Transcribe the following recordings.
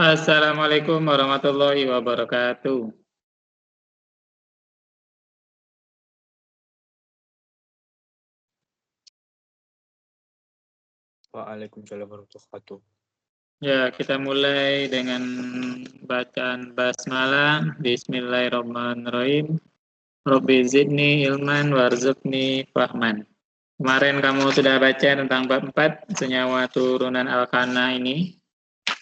Assalamualaikum warahmatullahi wabarakatuh. Waalaikumsalam warahmatullahi wabarakatuh. Ya, kita mulai dengan bacaan basmalah. Bismillahirrahmanirrahim. Robbi zidni ilman warzuqni fahman. Kemarin kamu sudah baca tentang bab 4, senyawa turunan alkana ini.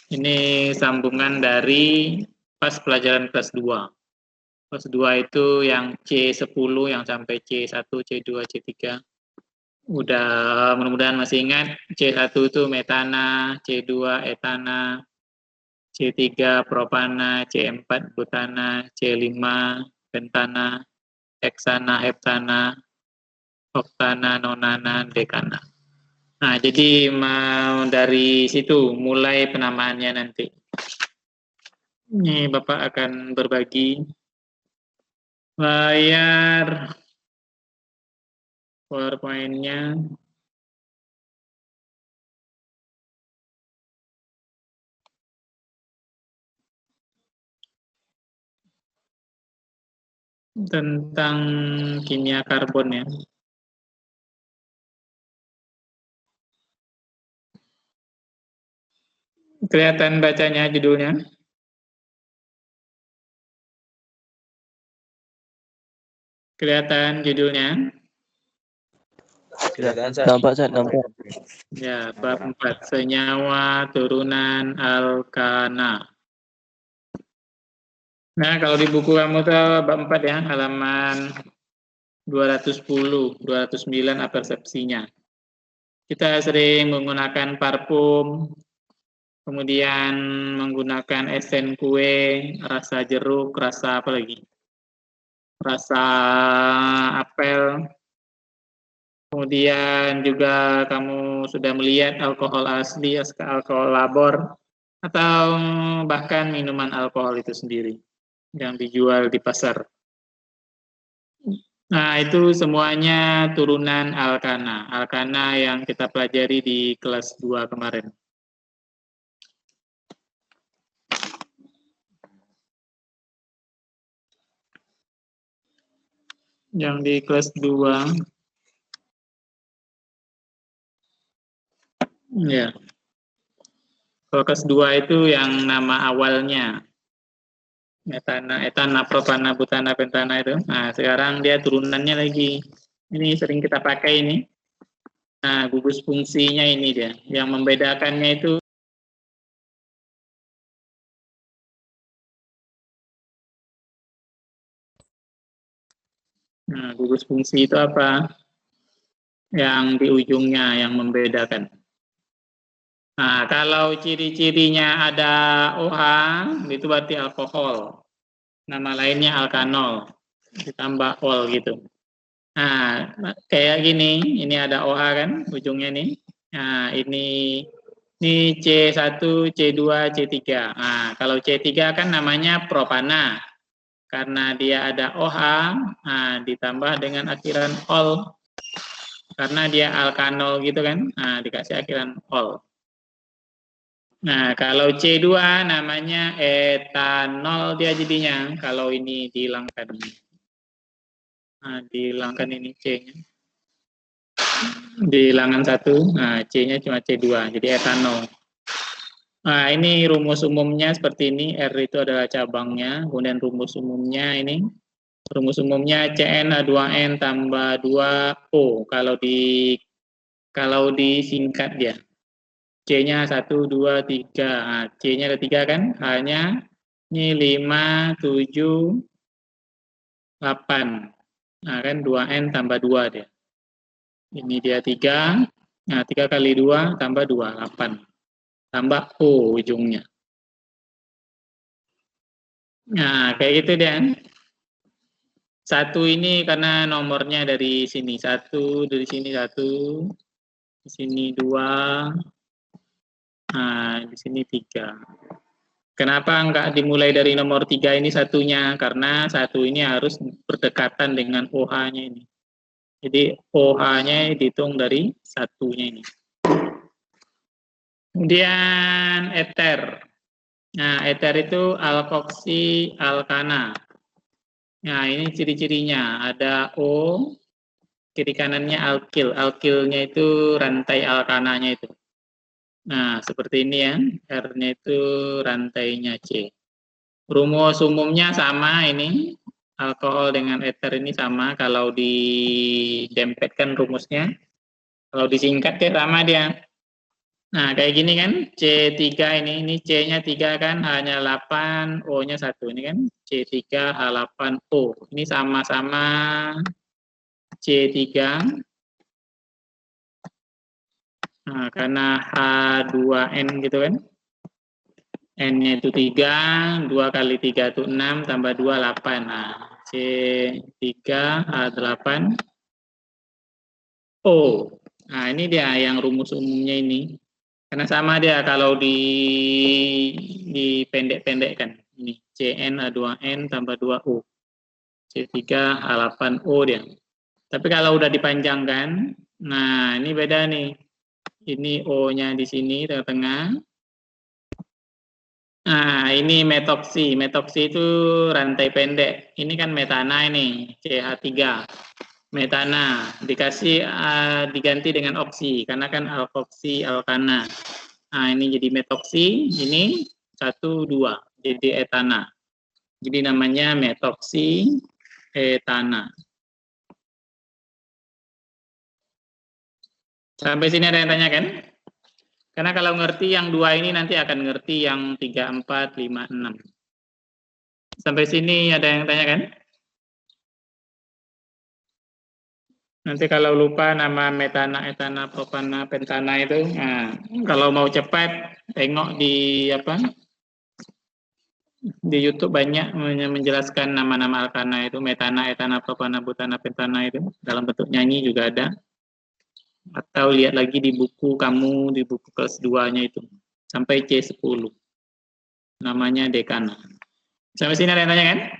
Ini sambungan dari pas pelajaran kelas 2. Kelas 2 itu yang C10 yang sampai C1, C2, C3. Udah mudah-mudahan masih ingat. C1 itu metana, C2 etana, C3 propana, C4 butana, C5 pentana, heksana, heptana, oktana, nonana, dekana. Nah, jadi mau dari situ mulai penamaannya nanti. Ini Bapak akan berbagi layar PowerPoint-nya. Tentang kimia karbon ya. Kelihatan bacanya judulnya? Kelihatan judulnya? Kelihatan Nampak, Ustaz, nampak. Ya, bab 4, senyawa turunan alkana. Nah, kalau di buku kamu tuh bab 4 ya, halaman 210, 209 apersepsinya. Kita sering menggunakan parfum, kemudian menggunakan esen kue, rasa jeruk, rasa apa lagi? Rasa apel. Kemudian juga kamu sudah melihat alkohol asli, alkohol labor, atau bahkan minuman alkohol itu sendiri yang dijual di pasar. Nah, itu semuanya turunan alkana. Alkana yang kita pelajari di kelas 2 kemarin. Yang di kelas 2. Ya. Kalau kelas 2 itu yang nama awalnya. Metana, etana, propana, butana, pentana itu. Nah, sekarang dia turunannya lagi. Ini sering kita pakai ini. Nah, gugus fungsinya ini dia. Yang membedakannya itu nah, gugus fungsi itu apa? Yang di ujungnya yang membedakan. Nah, kalau ciri-cirinya ada OH, itu berarti alkohol. Nama lainnya alkanol, ditambah ol gitu. Nah, kayak gini, ini ada OH kan, ujungnya nih. Nah, ini C1, C2, C3. Nah, kalau C3 kan namanya propana. Karena dia ada OH, nah, ditambah dengan akhiran ol. Karena dia alkanol gitu kan, nah, dikasih akhiran ol. Nah, kalau C2 namanya etanol dia jadinya, kalau ini dihilangkan. Nah, dihilangkan ini C-nya. Dihilangkan 1, nah C-nya cuma C2, jadi etanol. Nah, ini rumus umumnya seperti ini, R itu adalah cabangnya, kemudian rumus umumnya ini. Rumus umumnya CN2N tambah 2O, kalau disingkat dia. C-nya 1, 2, 3. Nah, C-nya ada 3 kan? H-nya ini 5, 7, 8. Nah, kan 2N tambah 2 dia. Ini dia 3. Nah, 3 kali 2 tambah 2, 8. Tambah O ujungnya. Nah, kayak gitu deh. 1 ini karena nomornya dari sini. 1, dari sini 1. Di sini 2. Nah, di sini 3. Kenapa enggak dimulai dari nomor 3 ini satunya? Karena 1 ini harus berdekatan dengan OH-nya ini. Jadi OH-nya dihitung dari 1-nya ini. Kemudian eter. Nah, eter itu alkoksi alkana. Nah, ini ciri-cirinya. Ada O, kiri kanannya alkil. Alkilnya itu rantai alkananya itu. Nah, seperti ini ya. R-nya itu rantainya C. Rumus umumnya sama ini. Alkohol dengan eter ini sama. Kalau didempetkan rumusnya. Kalau disingkat dia sama dia. Nah, kayak gini kan. C3 ini C-nya 3 kan. H-nya 8, O-nya 1. Ini kan C3, H8O. Ini sama-sama C3. Nah, karena H2N gitu kan. N-nya itu 3, 2 kali 3 itu 6, tambah 2, 8. Nah, C3H8O. Nah, ini dia yang rumus umumnya ini. Karena sama dia kalau dipendek-pendekkan. Ini CnH2n tambah 2O. C3H8O dia. Tapi kalau udah dipanjangkan, nah ini beda nih. Ini O-nya di sini tengah-tengah. Nah, ini metoksi. Metoksi itu rantai pendek. Ini kan metana ini, CH3. Metana dikasih diganti dengan oksi karena kan alkoksi alkana. Nah, ini jadi metoksi, ini 1 2 jadi etana. Jadi namanya metoksi etana. Sampai sini ada yang tanya kan? Karena kalau ngerti yang 2 ini nanti akan ngerti yang 3 4 5 6. Sampai sini ada yang tanya kan? Nanti kalau lupa nama metana, etana, propana, pentana itu, nah, kalau mau cepat tengok di di YouTube banyak menjelaskan nama-nama alkana itu, metana, etana, propana, butana, pentana itu dalam bentuk nyanyi juga ada. Atau lihat lagi di buku kamu di buku kelas 2-nya itu sampai C10. Namanya dekana. Sampai sini ada yang tanya kan?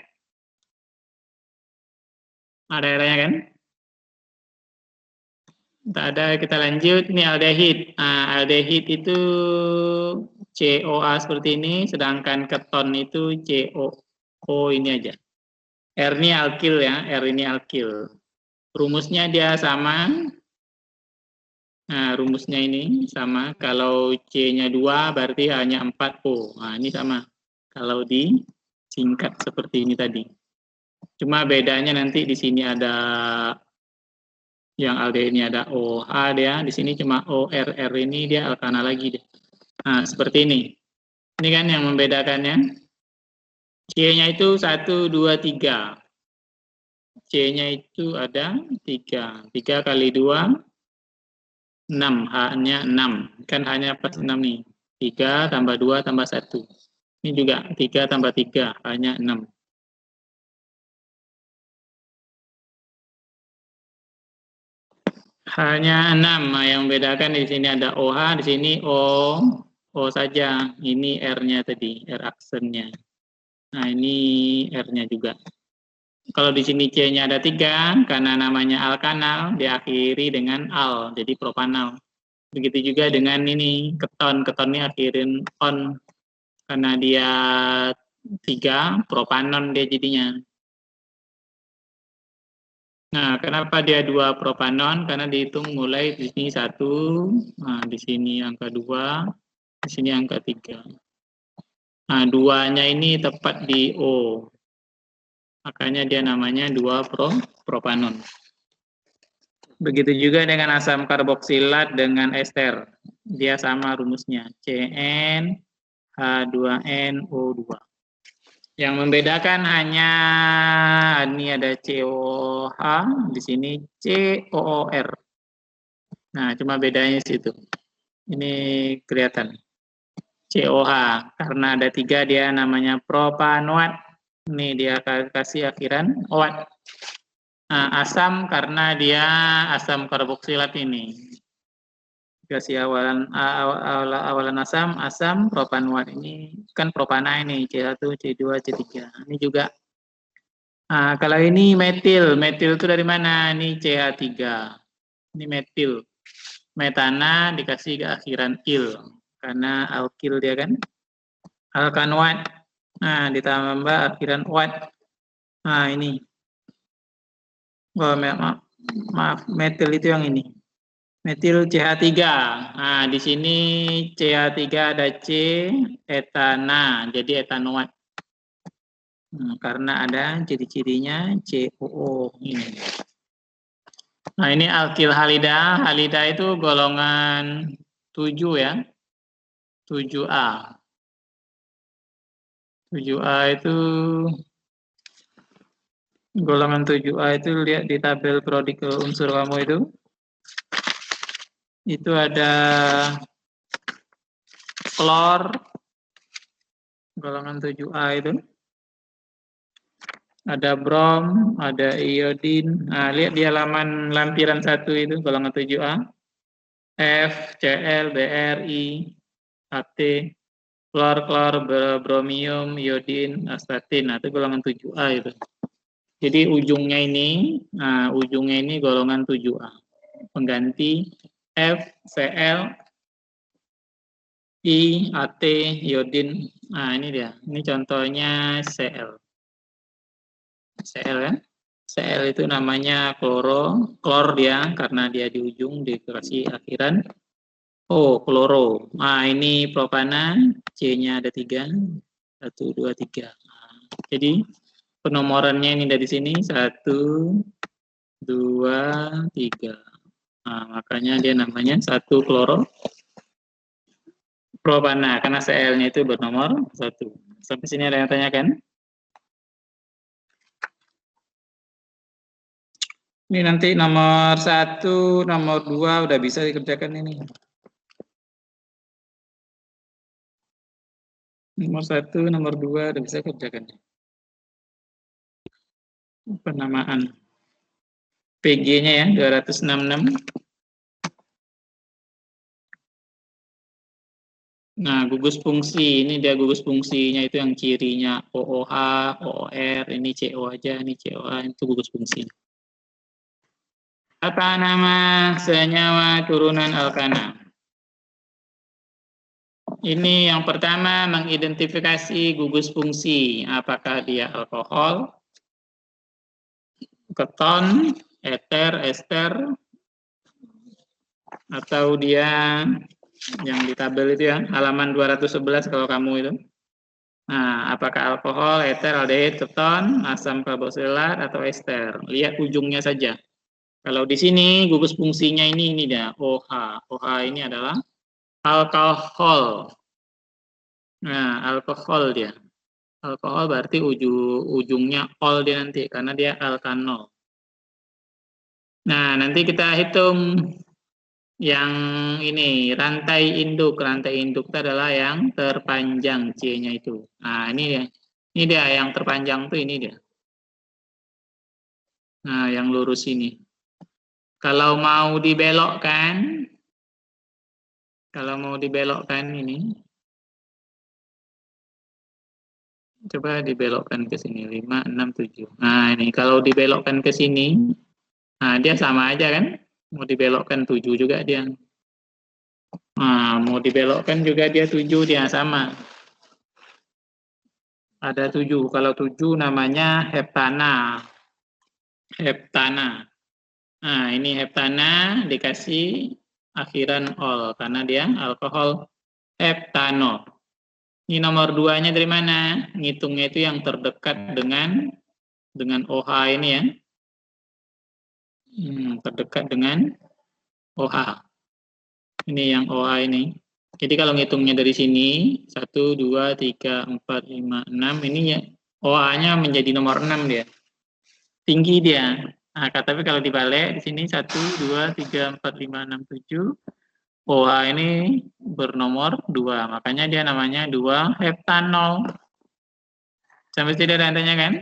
Ada yang tanya kan? Tak ada, kita lanjut. Ini aldehid. Nah, aldehid itu COA seperti ini, sedangkan keton itu COO ini aja. R ini alkil ya, R ini alkil. Rumusnya dia sama. Nah, rumusnya ini sama. Kalau C-nya 2 berarti hanya 4O. Nah, ini sama. Kalau disingkat seperti ini tadi. Cuma bedanya nanti di sini ada yang aldehyde ini ada OH dia, di sini cuma ORR ini dia alkana lagi dia. Nah, seperti ini. Ini kan yang membedakannya. C-nya itu 1 2 3. C-nya itu ada 3. 3 kali 2 6, H-nya 6. Kan hanya pas 6 nih. 3 tambah 2 tambah 1. Ini juga 3 tambah 3, hanya 6. Hanya 6. Nah, yang membedakan di sini ada OH, di sini O saja. Ini R-nya tadi, R aksennya. Nah, ini R-nya juga. Kalau di sini C-nya ada 3, karena namanya alkanal, diakhiri dengan al, jadi propanal. Begitu juga dengan ini, keton. Keton ini akhirin on, karena dia 3, propanon dia jadinya. Nah, kenapa dia 2 propanon? Karena dihitung mulai di sini 1, nah di sini angka 2, di sini angka 3. Nah, 2-nya ini tepat di O. Makanya dia namanya 2 propanon. Begitu juga dengan asam karboksilat dengan ester. Dia sama rumusnya, CN H2NO2. Yang membedakan hanya ini ada COH, di sini COOR. Nah, cuma bedanya situ. Ini kelihatan. COH, karena ada 3 dia namanya propanoat. Ini dia kasih akhiran oat. Nah, asam karena dia asam karboksilat ini. Kasih awalan asam propanoat ini kan propana ini C1, C2, C3. Ini juga. Nah, kalau ini metil. Metil itu dari mana? Ini CH3. Ini metil. Metana dikasih ke akhiran il. Karena alkil dia kan. alkanoat. Nah, ditambah akhiran wat. Nah, ini. Oh, maaf, metil itu yang ini. Metil CH3. Nah, di sini CH3 ada C, etana, jadi etanoat. Karena ada ciri-cirinya COO ini. Nah, ini alkil halida. Halida itu golongan 7 ya. 7A. 7A itu golongan 7A itu lihat di tabel periodic unsur kamu itu. Itu ada klor golongan 7A itu. Ada brom, ada iodin. Nah, lihat di halaman lampiran 1 itu golongan 7A. F, Cl, Br, I, At, klor, bromium, iodin, astatin. Nah, itu golongan 7A itu. Jadi ujungnya ini golongan 7A. Pengganti F, Cl, I, At, iodin. Nah, ini dia. Ini contohnya Cl. Cl kan? Cl itu namanya klor dia karena dia di ujung dikasih akhiran kloro. Nah, ini propana, C-nya ada 3. 1, 2, 3. Nah, jadi penomorannya ini dari sini 1, 2, 3. Nah, makanya dia namanya 1 kloro propana karena Cl-nya itu bernomor 1. Sampai sini ada yang tanyakan? Ini nanti nomor 1, nomor 2 udah bisa dikerjakan ini. Nomor 1, nomor 2 udah bisa kerjakan. Penamaan. PG-nya ya, 266. Nah, gugus fungsi. Ini dia gugus fungsinya itu yang cirinya OOH, OOR, ini CO aja, ini COA, itu gugus fungsi. Apa nama senyawa turunan alkana? Ini yang pertama mengidentifikasi gugus fungsi. Apakah dia alkohol, keton, eter, ester, atau dia yang di tabel itu ya, halaman 211 kalau kamu itu. Nah, apakah alkohol, eter, aldehid, keton, asam karboksilat, atau ester? Lihat ujungnya saja. Kalau di sini gugus fungsinya ini dia, OH. OH ini adalah alkohol. Nah, alkohol dia. Alkohol berarti ujungnya ol dia nanti, karena dia alkanol. Nah, nanti kita hitung yang ini, rantai induk. Rantai induk itu adalah yang terpanjang, C-nya itu. Nah, ini dia. Ini dia yang terpanjang tuh, ini dia. Nah, yang lurus ini. Kalau mau dibelokkan ini, coba dibelokkan ke sini, 5, 6, 7. Nah, ini kalau dibelokkan ke sini, nah dia sama aja kan? Mau dibelokkan 7 juga dia. Nah, mau dibelokkan juga dia 7, dia sama. Ada 7. Kalau 7 namanya heptana. Heptana. Nah, ini heptana dikasih akhiran ol karena dia alkohol heptanol. Ini nomor 2-nya dari mana? Ngitungnya itu yang terdekat dengan OH ini ya. Terdekat dengan OH. Ini yang OH ini. Jadi kalau ngitungnya dari sini 1, 2, 3, 4, 5, 6 ini ya OH-nya menjadi nomor 6 dia. Tinggi dia. Nah, tapi kalau dibalik di sini 1, 2, 3, 4, 5, 6, 7. OH ini bernomor 2. Makanya dia namanya 2 heptanol. Sampai sini ada tanya kan?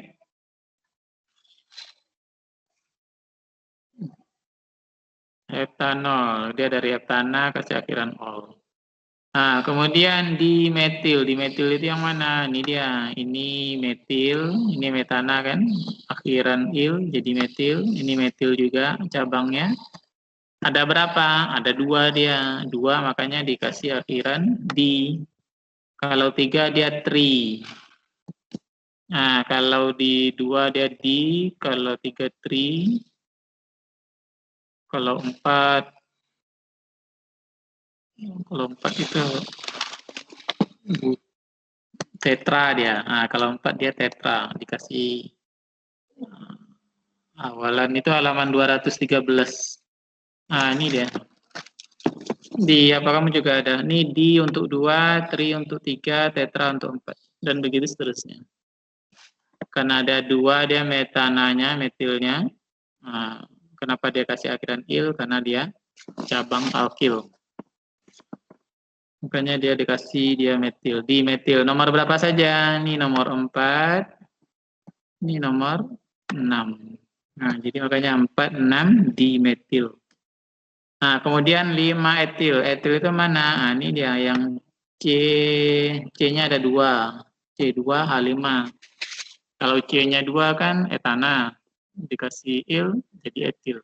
Heptanol. Dia dari heptana kasih akhiran ol. Nah, kemudian di metil. Di metil itu yang mana? Ini dia. Ini metil, ini metana kan? Akhiran il jadi metil. Ini metil juga cabangnya. Ada berapa? Ada 2 dia. 2 makanya dikasih akhiran di. Kalau 3 dia tri. Nah, kalau di 2 dia di, kalau 3 tri. Kalau 4 itu tetra dia. Nah, kalau 4 dia tetra, dikasih awalan itu halaman 213. Nah, ini dia. Di apa kamu juga ada. Ini di untuk 2, tri untuk 3, tetra untuk 4 dan begitu seterusnya. Karena ada 2 dia metananya, metilnya. Nah, kenapa dia kasih akhiran il? Karena dia cabang alkil. Makanya dia dikasih dia metil. Di metil nomor berapa saja? Ini nomor 4. Ini nomor 6. Nah, jadi makanya 4, 6 di metil. Nah, kemudian 5 etil. Etil itu mana? Nah, ini dia yang C-nya ada 2. C2H5. Kalau C-nya 2 kan etana. Dikasih il jadi etil.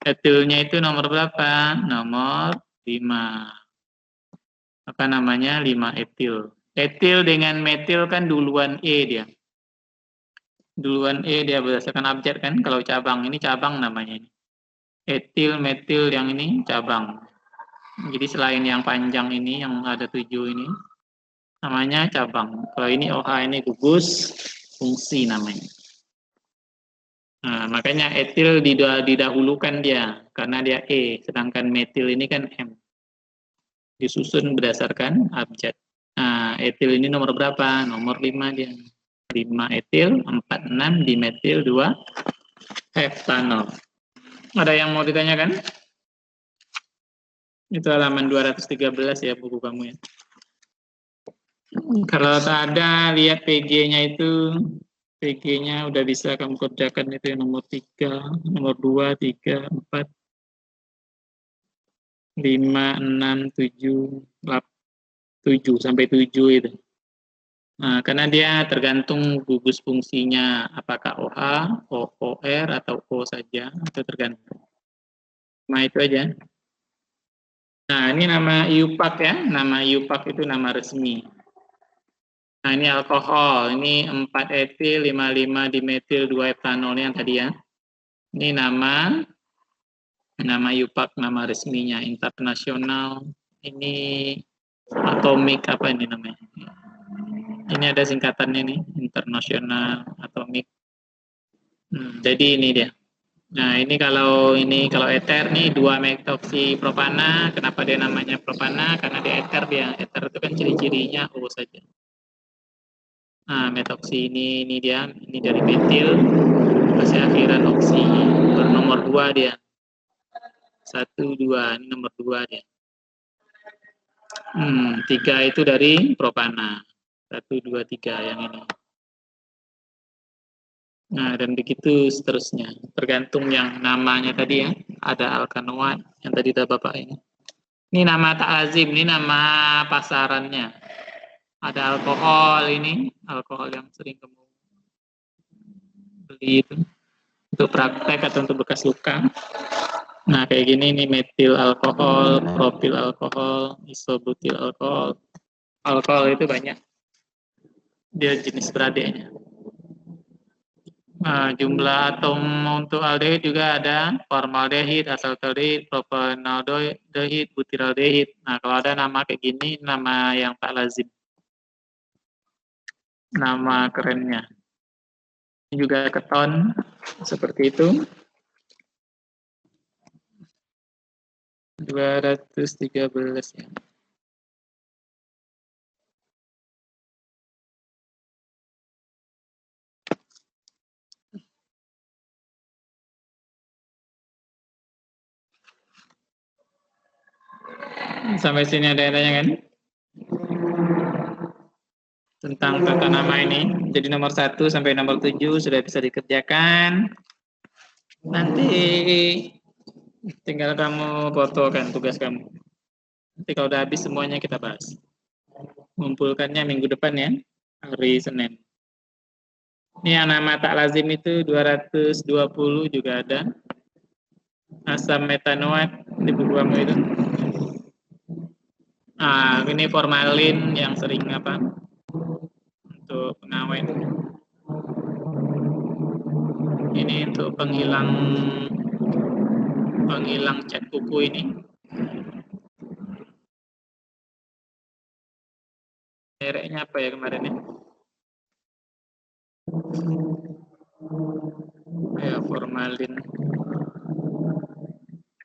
Etilnya itu nomor berapa? Nomor 5. Apa namanya? 5 etil. Etil dengan metil kan duluan E dia. Duluan E dia berdasarkan abjad kan? Kalau cabang, ini cabang namanya. Etil, metil yang ini cabang. Jadi selain yang panjang ini, yang ada 7 ini, namanya cabang. Kalau ini OH ini gugus fungsi namanya. Nah, makanya etil didahulukan dia, karena dia E, sedangkan metil ini kan M. Disusun berdasarkan abjad. Nah, etil ini nomor berapa? Nomor 5 dia. 5 etil, 4, 6 dimetil, 2 heptanol. Ada yang mau ditanyakan? Itu halaman 213 ya buku kamu ya. Kalau tak ada, lihat PG-nya itu. PG-nya udah bisa kamu kerjakan itu yang nomor 3, nomor 2, 3, 4, 5, 6, 7, 7 sampai 7 itu. Nah, karena dia tergantung gugus fungsinya, apakah OH, OR, atau O saja, itu tergantung. Nah, itu aja. Nah, ini nama IUPAC ya, nama IUPAC itu nama resmi. Nah, ini alkohol, ini 4 etil, 55 dimetil, 2 etanol yang tadi ya. Ini nama IUPAC, nama resminya, internasional. Ini atomik apa ini namanya? Ini ada singkatannya nih, internasional atomik. Jadi ini dia. Nah, ini kalau eter nih 2-metoksipropana. Kenapa dia namanya propana? Karena dia eter dia. Eter itu kan ciri-cirinya O saja. Nah, metoksi ini dia, ini dari metil, kasih akhiran oksi, bernomor 2 dia. 1, 2, ini nomor 2 dia. 3 itu dari propana. 1, 2, 3 yang ini. Nah, dan begitu seterusnya. Tergantung yang namanya tadi ya. Ada alkanoat yang tadi ada Bapak ini. Ini nama tak lazim, ini nama pasarannya. Ada alkohol ini, alkohol yang sering kamu beli itu. Untuk praktek atau untuk bekas luka. Nah, kayak gini ini metil alkohol, propil alkohol, isobutil alkohol. Alkohol itu banyak. Dia jenis beradeknya. Nah, jumlah atom untuk aldehid juga ada formaldehid, asetaldehyid, propanaldehid, butyraldehid. Nah, kalau ada nama kayak gini, nama yang tak lazim. Nama kerennya. Ini juga keton, seperti itu. 213 ya. Sampai sini ada yang tanya kan? Tentang tata nama ini. Jadi nomor 1 sampai nomor 7 sudah bisa dikerjakan. Nanti tinggal kamu fotokan tugas kamu. Nanti kalau udah habis semuanya kita bahas. Mengumpulkannya minggu depan ya, hari Senin. Ini yang nama tak lazim itu 220 juga ada. Asam metanoat di buku kamu itu. Nah, ini formalin yang sering apa? Untuk pengawet. Ini untuk penghilang cat kuku ini. Mereknya apa ya kemarin ya? Ya, formalin.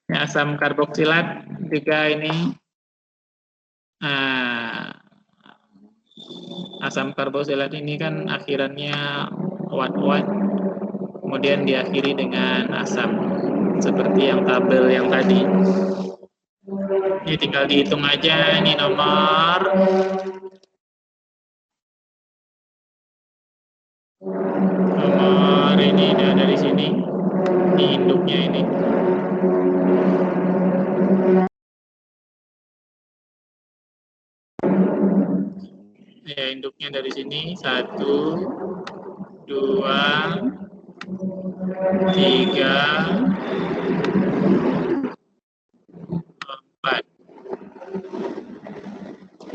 Ya, asam karboksilat 3 ini. Asam karboksilat ini kan akhirannya uat-uat, kemudian diakhiri dengan asam seperti yang tabel yang tadi. Ini tinggal dihitung aja, ini nomor ini dari sini, ini induknya ini. Ya, induknya dari sini 1, 2, 3, 4.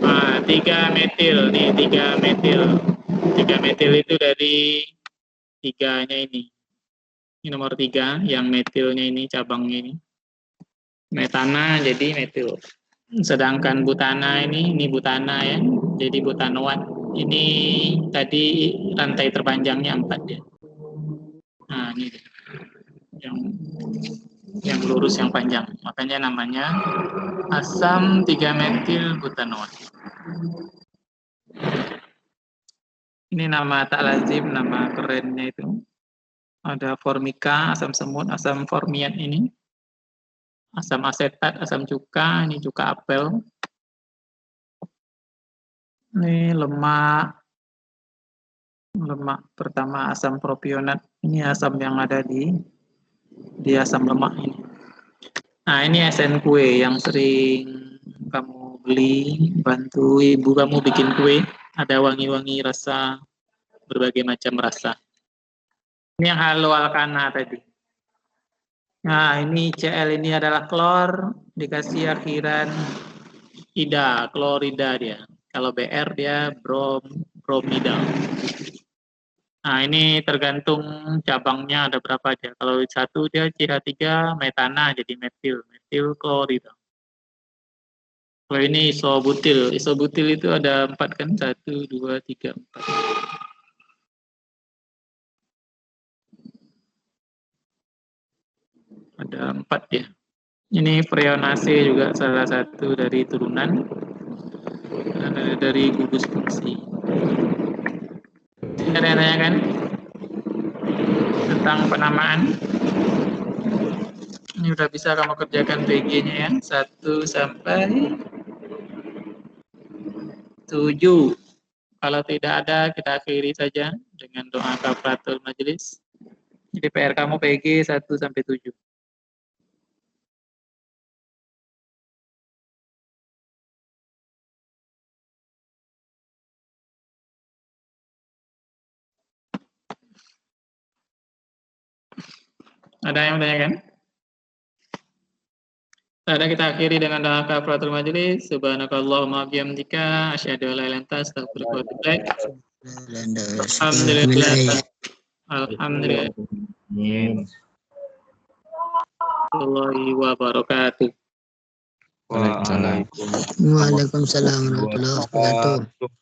Nah, 3 metil nih, 3 metil. 3 metil itu dari 3-nya ini. Ini nomor 3 yang metilnya ini, cabangnya ini. Metana jadi metil. Sedangkan butana ini butana ya. Jadi butanoat. Ini tadi rantai terpanjangnya 4 ya. Nah, ini yang lurus yang panjang. Makanya namanya asam 3 metil butanoat. Ini nama tak lazim, nama kerennya itu. Ada formika, asam semut, asam formiat ini. Asam asetat, asam cuka, ini cuka apel. Ini lemak pertama asam propionat. Ini asam yang ada di asam lemak ini. Nah, ini esen kue yang sering kamu beli, bantu ibu kamu bikin kue. Ada wangi-wangi rasa, berbagai macam rasa. Ini yang halo alkana tadi. Nah, ini Cl ini adalah klor, dikasih akhiran ida, klorida dia. Kalau Br dia bromida. Nah, ini tergantung cabangnya ada berapa aja. Kalau 1 dia CH3 metana jadi metil klorida. Kalau ini isobutil itu ada 4 kan? 1, 2, 3, 4. Ada 4 ya. Ini freonase juga salah satu dari turunan dari gugus fungsi. Ada yang nanya kan tentang penamaan? Ini udah bisa kamu kerjakan PG-nya ya, 1 sampai 7. Kalau tidak ada, kita akhiri saja dengan doa kafaratul majelis. Jadi PR kamu PG 1 sampai 7. Ada yang bertanyakan? Ada, kita akhiri dengan doa kafaratul majelis. Subhanakallahumma bihamdika asyhadu an la ilaha illa anta astaghfiruka wa atubu ilaik. Alhamdulillah. Alhamdulillah. Warahmatullahi wabarakatuh. Waalaikumsalam warahmatullahi wabarakatuh.